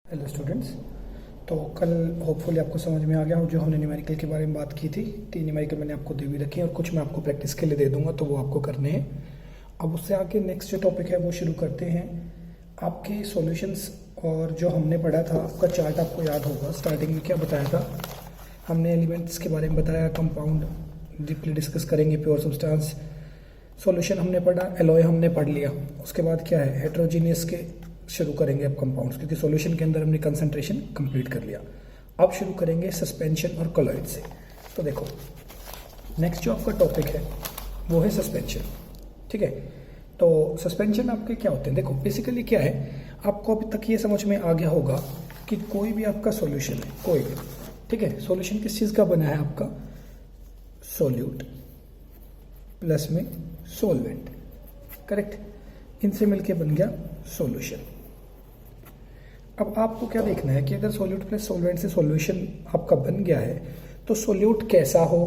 Hello students. तो कल hopefully आपको समझ में आ गया हो जो हमने न्यूमेरिकल के बारे में बात की थी। 3 न्यूमेरिकल मैंने आपको दे भी रखे हैं और कुछ मैं आपको प्रैक्टिस के लिए दे दूंगा, तो वो आपको करने हैं। अब उससे आगे नेक्स्ट जो टॉपिक है वो शुरू करते हैं। आपके सॉल्यूशंस और जो हमने पढ़ा था, आपका चार्ट आपको याद होगा। स्टार्टिंग में क्या बताया था हमने? एलिमेंट्स के बारे में बताया, कंपाउंड डीपली डिस्कस करेंगे, प्योर सब्सटेंस, सॉल्यूशन हमने पढ़ा, एलॉय हमने पढ़ लिया। उसके बाद क्या है, हेट्रोजीनियस के शुरू करेंगे अब कंपाउंड्स, क्योंकि सॉल्यूशन के अंदर हमने कंसंट्रेशन कंप्लीट कर लिया। अब शुरू करेंगे सस्पेंशन और कोलॉइड से। तो देखो नेक्स्ट जो आपका टॉपिक है वो है सस्पेंशन। ठीक है, तो सस्पेंशन आपके क्या होते हैं? देखो बेसिकली क्या है, आपको अभी तक ये समझ में आ गया होगा कि कोई भी आपका सॉल्यूशन है, कोई भी, ठीक है, सॉल्यूशन किस चीज़ का बना है? आपका सोल्यूट प्लस में सोलवेंट, करेक्ट, इनसे मिलके बन गया सॉल्यूशन। अब आपको क्या देखना है कि अगर सोल्यूट प्लस सोलवेंट से सॉल्यूशन आपका बन गया है तो सोल्यूट कैसा हो,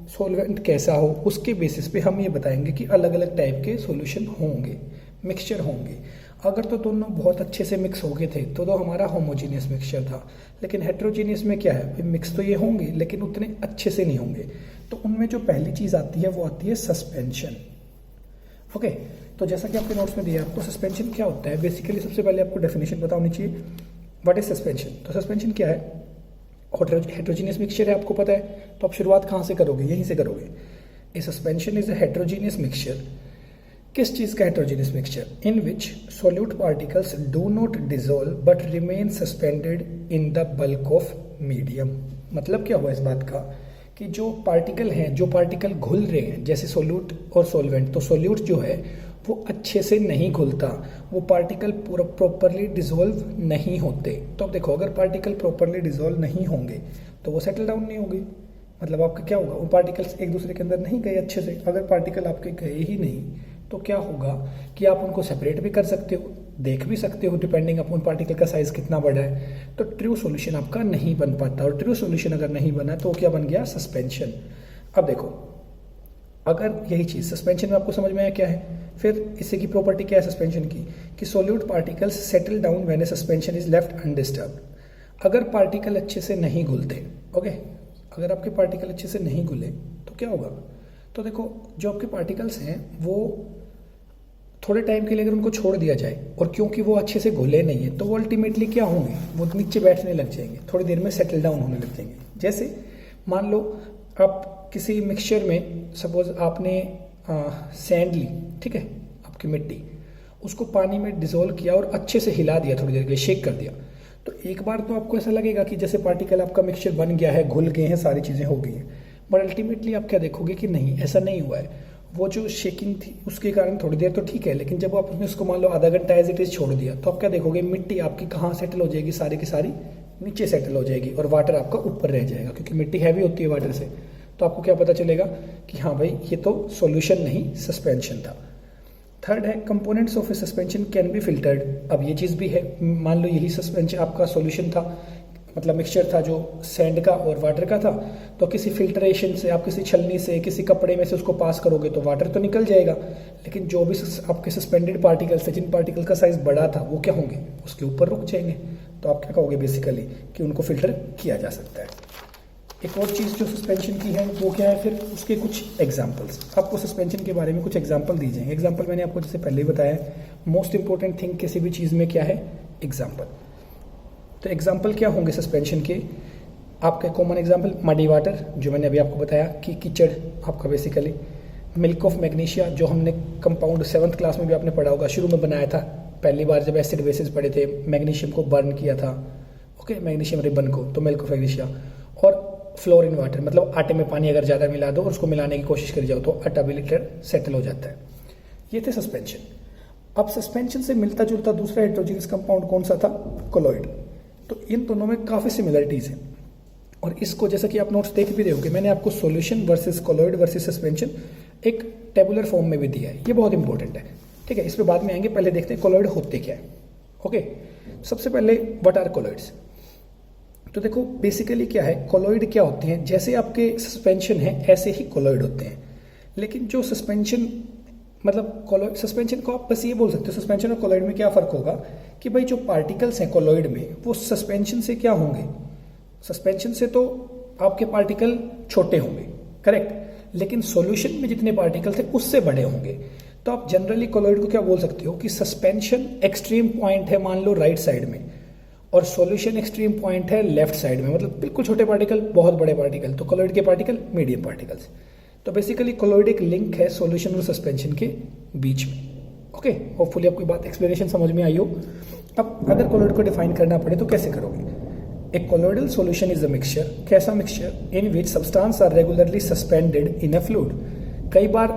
सोलवेंट कैसा हो, उसके बेसिस पे हम ये बताएंगे कि अलग अलग टाइप के सॉल्यूशन होंगे, मिक्सचर होंगे। अगर तो दोनों बहुत अच्छे से मिक्स हो गए थे तो हमारा होमोजीनियस मिक्सचर था। लेकिन हेट्रोजीनियस में क्या है, मिक्स तो ये होंगे लेकिन उतने अच्छे से नहीं होंगे। तो उनमें जो पहली चीज़ आती है वो आती है सस्पेंशन। ओके, तो जैसा कि आपके नोट्स में दिया आपको, सस्पेंशन क्या होता है? बेसिकली सबसे पहले आपको डेफिनेशन पता होनी चाहिए, व्हाट इज सस्पेंशन। तो सस्पेंशन क्या है? हेट्रोजीनियस मिक्सचर है, आपको पता है, तो आप शुरुआत कहाँ से करोगे? यहीं से करोगे। A suspension is a heterogeneous mixture. किस चीज़ का heterogeneous mixture? In which solute particles do not dissolve but remain suspended in the bulk of medium. मतलब क्या हुआ इस बात का कि जो पार्टिकल हैं, जो पार्टिकल घुल रहे हैं, जैसे सोल्यूट और सोलवेंट, तो सोल्यूट जो है वो अच्छे से नहीं घुलता, वो पार्टिकल प्रॉपरली डिसॉल्व नहीं होते। तो अब देखो, अगर पार्टिकल प्रॉपरली डिसॉल्व नहीं होंगे तो वो सेटल डाउन नहीं होंगे। मतलब आपका क्या होगा, वो पार्टिकल्स एक दूसरे के अंदर नहीं गए अच्छे से। अगर पार्टिकल आपके गए ही नहीं तो क्या होगा कि आप उनको सेपरेट भी कर सकते हो, देख भी सकते हो, डिपेंडिंग अपॉन पार्टिकल का साइज कितना बड़ा है। तो ट्रू सॉल्यूशन आपका नहीं बन पाता, और ट्रू सॉल्यूशन अगर नहीं बना तो क्या बन गया? सस्पेंशन। अब देखो, अगर यही चीज सस्पेंशन में आपको समझ में आया क्या है, फिर इससे की प्रॉपर्टी क्या है सस्पेंशन की, कि solute particles settle down when A suspension is left undisturbed. अगर पार्टिकल अच्छे से नहीं घुलते, ओके, अगर आपके पार्टिकल अच्छे से नहीं घुले तो क्या होगा? तो देखो, जो आपके पार्टिकल्स हैं वो थोड़े टाइम के लिए अगर उनको छोड़ दिया जाए, और क्योंकि वो अच्छे से घुले नहीं है, तो वो अल्टीमेटली क्या होंगे, वो नीचे बैठने लग जाएंगे, थोड़ी देर में सेटल डाउन होने लग जाएंगे। जैसे मान लो आप किसी मिक्सचर में, सपोज आपने सैंड ली, ठीक है, आपकी मिट्टी, उसको पानी में डिसॉल्व किया और अच्छे से हिला दिया, थोड़ी देर के लिए शेक कर दिया। तो एक बार तो आपको ऐसा लगेगा कि जैसे पार्टिकल आपका मिक्सचर बन गया है, घुल गए हैं, सारी चीज़ें हो गई हैं। बट अल्टीमेटली आप क्या देखोगे कि नहीं, ऐसा नहीं हुआ है। वो जो शेकिंग थी उसके कारण थोड़ी देर तो ठीक है, लेकिन जब आप उसमें उसको मान लो आधा घंटा एज इट इज छोड़ दिया, तो आप क्या देखोगे, मिट्टी आपकी कहाँ सेटल हो जाएगी? सारी की सारी नीचे सेटल हो जाएगी, और वाटर आपका ऊपर रह जाएगा, क्योंकि मिट्टी हैवी होती है वाटर से। तो आपको क्या पता चलेगा कि हाँ भाई, ये तो सॉल्यूशन नहीं, सस्पेंशन था। थर्ड है, components of A suspension can be filtered. अब ये चीज़ भी है, मान लो यही सस्पेंशन आपका सॉल्यूशन था, मतलब मिक्सचर था जो सैंड का और वाटर का था, तो किसी फिल्ट्रेशन से, आप किसी छलनी से, किसी कपड़े में से उसको पास करोगे तो वाटर तो निकल जाएगा, लेकिन जो भी आपके सस्पेंडेड पार्टिकल्स थे, जिन पार्टिकल का साइज बड़ा था, वो क्या होंगे? उसके ऊपर रुक जाएंगे। तो आप क्या कहोगे बेसिकली कि उनको फिल्टर किया जा सकता है। एक और चीज़ जो सस्पेंशन की है वो क्या है, फिर उसके कुछ एग्जाम्पल्स। आपको सस्पेंशन के बारे में कुछ एग्जाम्पल दी जाएंगे। एग्जाम्पल मैंने आपको जैसे पहले ही बताया, मोस्ट इंपॉर्टेंट थिंग किसी भी चीज़ में क्या है? एग्जाम्पल। तो एग्जाम्पल क्या होंगे सस्पेंशन के? आपका कॉमन एग्जाम्पल मडी वाटर, जो मैंने अभी आपको बताया कि कीचड़ आपका बेसिकली, मिल्क ऑफ मैग्नीशिया, जो हमने कंपाउंड 7th क्लास में भी आपने पढ़ा होगा, शुरू में बनाया था पहली बार जब एसिड बेसिस पढ़े थे, मैग्नीशियम को बर्न किया था, ओके, मैग्नीशियम रिबन को, तो मिल्क ऑफ मैग्नीशिया। और फ्लोर इन वाटर, मतलब आटे में पानी अगर ज़्यादा मिला दो और उसको मिलाने की कोशिश करी जाओ तो आटा भी लिटर सेटल हो जाता है। ये थे सस्पेंशन। अब सस्पेंशन से मिलता जुलता दूसरा हेट्रोजीनियस कंपाउंड कौन सा था? कोलॉइड। तो इन दोनों में काफ़ी सिमिलरिटीज़ हैं, और इसको जैसा कि आप नोट्स देख भी रहे होंगे, मैंने आपको solution versus colloid versus suspension एक टेबुलर फॉर्म में भी दिया है। ये बहुत इंपॉर्टेंट है, ठीक है, इस पर बाद में आएंगे। पहले देखते हैं कोलॉइड होते क्या है। ओके, सबसे पहले व्हाट आर कोलॉइड्स? तो देखो बेसिकली क्या है, कोलॉइड क्या होते हैं? जैसे आपके सस्पेंशन है ऐसे ही कोलॉइड होते हैं, लेकिन जो सस्पेंशन मतलब कोलॉइड सस्पेंशन को आप बस ये बोल सकते हो, सस्पेंशन और कोलॉइड में क्या फ़र्क होगा कि भाई जो पार्टिकल्स हैं कोलॉइड में वो सस्पेंशन से क्या होंगे, सस्पेंशन से तो आपके पार्टिकल छोटे होंगे, करेक्ट, लेकिन सॉल्यूशन में जितने पार्टिकल थे उससे बड़े होंगे। तो आप जनरली कोलॉइड को क्या बोल सकते हो कि सस्पेंशन एक्सट्रीम पॉइंट है मान लो राइट साइड में और सॉल्यूशन एक्सट्रीम पॉइंट है लेफ्ट साइड में, मतलब बिल्कुल छोटे पार्टिकल बहुत बड़े पार्टिकल, तो कोलॉइड के पार्टिकल मीडियम पार्टिकल्स। तो बेसिकली कोलॉइड एक लिंक है सॉल्यूशन और सस्पेंशन के बीच में। ओके, होपफुली आपको बात एक्सप्लेनेशन समझ में आई हो। अब अगर कोलॉइड को डिफाइन करना पड़े तो कैसे करोगे? A colloidal solution is a mixture, कैसा mixture? In which substance are regularly suspended in a fluid। कई बार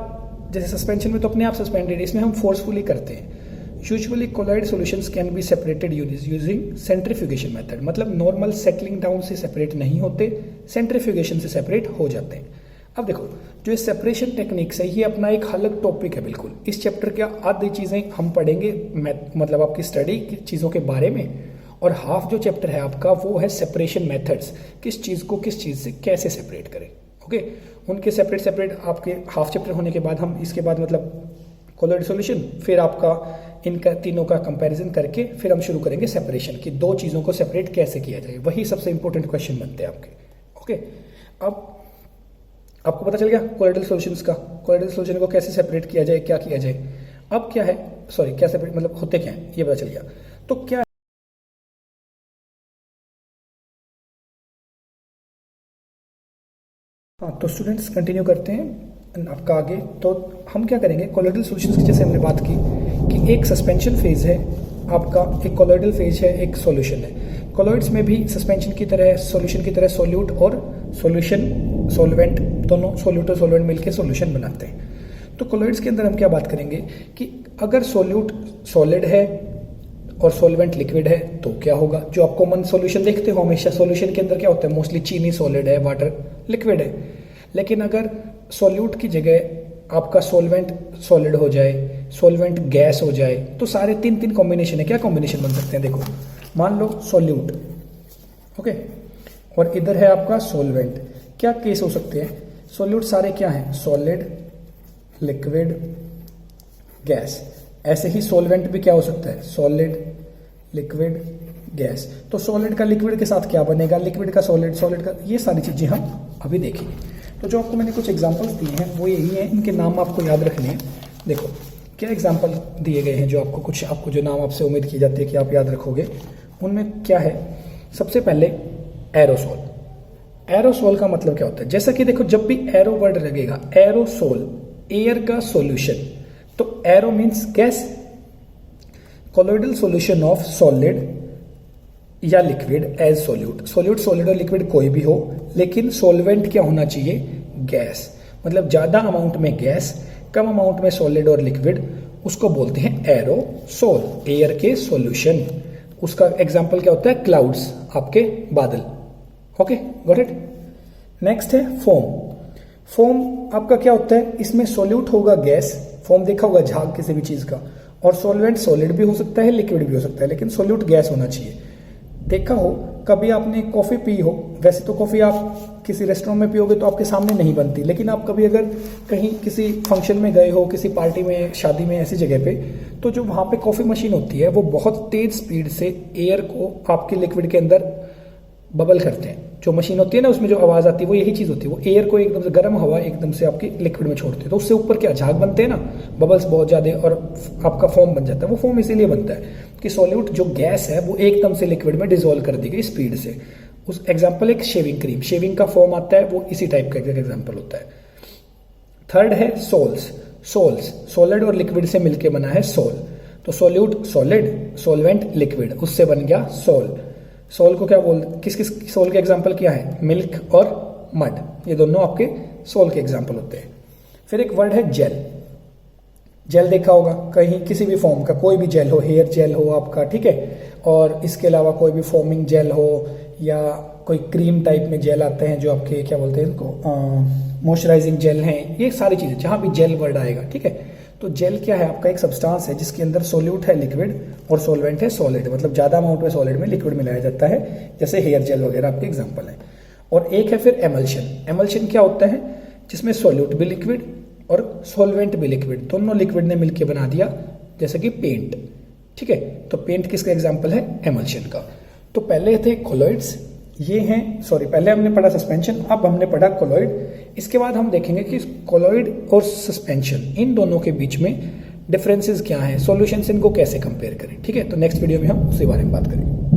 जैसे सस्पेंशन में तो अपने आप सस्पेंडेड, इसमें हम फोर्सफुली करते हैं। Usually colloid solutions can be separated using centrifugation method, मतलब नॉर्मल सेटलिंग डाउन से सेपरेट नहीं होते, सेंट्रीफ्यूगेशन से सेपरेट हो जाते हैं। अब देखो, जो इस सेपरेशन टेक्निक्स है ये अपना एक अलग टॉपिक है बिल्कुल। इस चैप्टर के आधी चीज़ें हम पढ़ेंगे मतलब आपकी स्टडी की चीज़ों के बारे में, और हाफ जो चैप्टर है आपका वो है सेपरेशन मेथड्स, किस चीज़ को किस चीज़ से कैसे सेपरेट करें। ओके, उनके सेपरेट आपके हाफ चैप्टर होने के बाद हम इसके बाद मतलब कोलॉइड सॉल्यूशन, फिर आपका इनका तीनों का कंपैरिजन करके फिर हम शुरू करेंगे सेपरेशन की, दो चीज़ों को सेपरेट कैसे किया जाए, वही सबसे इंपॉर्टेंट क्वेश्चन बनते हैं आपके। ओके, अब आपको पता चल गया कोलॉइडल सॉल्यूशंस का, कोलॉइडल सॉल्यूशन को कैसे सेपरेट किया जाए, क्या किया जाए। अब क्या है, सॉरी क्या सेपरेट मतलब होते क्या है ये पता चल गया। तो क्या हाँ, तो स्टूडेंट्स कंटिन्यू करते हैं आपका आगे। तो हम क्या करेंगे, कोलॉइडल सॉल्यूशंस की जैसे हमने बात की कि एक सस्पेंशन फेज है आपका, एक कोलॉइडल फेज है, एक सॉल्यूशन है। कोलॉइड्स में भी सस्पेंशन की तरह सॉल्यूशन की तरह सोल्यूट और सॉल्यूशन सॉल्वेंट दोनों सोल्यूट और सॉल्वेंट मिलकर सॉल्यूशन बनाते हैं। तो कोलॉइड्स के अंदर हम क्या बात करेंगे कि अगर सोल्यूट सॉलिड है और सॉल्वेंट लिक्विड है तो क्या होगा, जो आप कॉमन सॉल्यूशन देखते हो हमेशा सॉल्यूशन के अंदर क्या होता है, मोस्टली चीनी सॉलिड है, वाटर लिक्विड है। लेकिन अगर सॉल्यूट की जगह आपका सॉल्वेंट सॉलिड हो जाए, सॉल्वेंट गैस हो जाए, तो सारे तीन तीन कॉम्बिनेशन है। क्या कॉम्बिनेशन बन सकते हैं, देखो मान लो सॉल्यूट, ओके, और इधर है आपका सॉल्वेंट, क्या केस हो सकते हैं, सॉल्यूट सारे क्या हैं, सॉलिड लिक्विड गैस। ऐसे ही सॉल्वेंट भी क्या हो सकता है, सॉलिड लिक्विड गैस। तो सॉलिड का लिक्विड के साथ क्या बनेगा, लिक्विड का सॉलिड, सॉलिड का, ये सारी चीजें हम अभी देखेंगे। तो जो आपको मैंने कुछ एग्जांपल्स दिए हैं वो यही हैं, इनके नाम आपको याद रखने हैं। देखो क्या एग्जांपल दिए गए हैं, जो आपको जो नाम आपसे उम्मीद की जाती है कि आप याद रखोगे, उनमें क्या है। सबसे पहले एरोसोल। एरोसोल का मतलब क्या होता है, जैसा कि देखो जब भी एरो वर्ड लगेगा, एरोसोल एयर का सॉल्यूशन, तो aero means gas, colloidal solution of solid या liquid as solute. Solute solid और लिक्विड कोई भी हो, लेकिन सॉल्वेंट क्या होना चाहिए, गैस, मतलब ज्यादा अमाउंट में गैस कम अमाउंट में सॉलिड और लिक्विड, उसको बोलते हैं एरोसोल, एयर के सॉल्यूशन। उसका एग्जांपल क्या होता है, क्लाउड्स, आपके बादल। Okay, got it. नेक्स्ट है फोम। फोम आपका क्या होता है, इसमें सॉल्यूट होगा गैस, फोम देखा होगा झाग किसी भी चीज का, और सॉल्वेंट सॉलिड भी हो सकता है लिक्विड भी हो सकता है, लेकिन सॉल्यूट गैस होना चाहिए। देखा हो कभी आपने कॉफी पी हो, वैसे तो कॉफी आप किसी रेस्टोरेंट में पियोगे तो आपके सामने नहीं बनती, लेकिन आप कभी अगर कहीं किसी फंक्शन में गए हो, किसी पार्टी में, शादी में, ऐसी जगह पे, तो जो वहां पे कॉफी मशीन होती है वो बहुत तेज स्पीड से एयर को आपके लिक्विड के अंदर बबल करते हैं। जो मशीन होती है ना उसमें जो आवाज आती है वो यही चीज होती है, वो एयर को एकदम से गर्म हवा एकदम से आपकी लिक्विड में छोड़ते हैं, तो उससे ऊपर क्या झाग बनते हैं ना, बबल्स बहुत ज्यादा, और आपका फोम बन जाता है। वो फोम इसीलिए बनता है कि सॉल्यूट जो गैस है वो एकदम से लिक्विड में डिसॉल्व कर दी गई स्पीड से। उस एग्जाम्पल एक शेविंग क्रीम, शेविंग का फोम आता है, वो इसी टाइप का एग्जाम्पल होता है। थर्ड है सोल्स। सोल्स सॉलिड और लिक्विड से मिलकर बना है सोल, तो सॉल्यूट सॉलिड, सॉल्वेंट लिक्विड, उससे बन गया सोल। सोल को क्या किस सोल के एग्जाम्पल क्या है, मिल्क और मड, ये दोनों आपके सोल के एग्जाम्पल होते हैं। फिर एक वर्ड है जेल। जेल देखा होगा कहीं, किसी भी फॉर्म का कोई भी जेल हो, हेयर जेल हो आपका, ठीक है, और इसके अलावा कोई भी फॉर्मिंग जेल हो, या कोई क्रीम टाइप में जेल आते हैं जो आपके क्या बोलते हैं इनको, मॉइस्चराइजिंग जेल हैं, ये सारी चीजें जहां भी जेल वर्ड आएगा, ठीक है। तो जेल क्या है, आपका एक सब्सटेंस है जिसके अंदर सोल्यूट है लिक्विड और सॉल्वेंट है सॉलिड, मतलब ज्यादा अमाउंट में सॉलिड में लिक्विड मिलाया जाता है, जैसे हेयर जेल वगैरह आपके एग्जांपल है। और एक है फिर एमल्शन। एमल्शन क्या होता है, जिसमें सॉल्यूट भी लिक्विड और सॉल्वेंट भी लिक्विड, दोनों लिक्विड ने मिलकर बना दिया जैसे कि पेंट। ठीक है, तो पेंट किसका एग्जाम्पल है? एमल्शन का। तो पहले थे कोलॉइड्स, ये हैं, सॉरी पहले हमने पढ़ा सस्पेंशन, अब हमने पढ़ा कोलॉइड। इसके बाद हम देखेंगे कि कोलॉइड और सस्पेंशन इन दोनों के बीच में डिफरेंसेस क्या हैं, सॉल्यूशंस इनको कैसे कंपेयर करें। ठीक है, तो नेक्स्ट वीडियो में हम उसी बारे में बात करेंगे।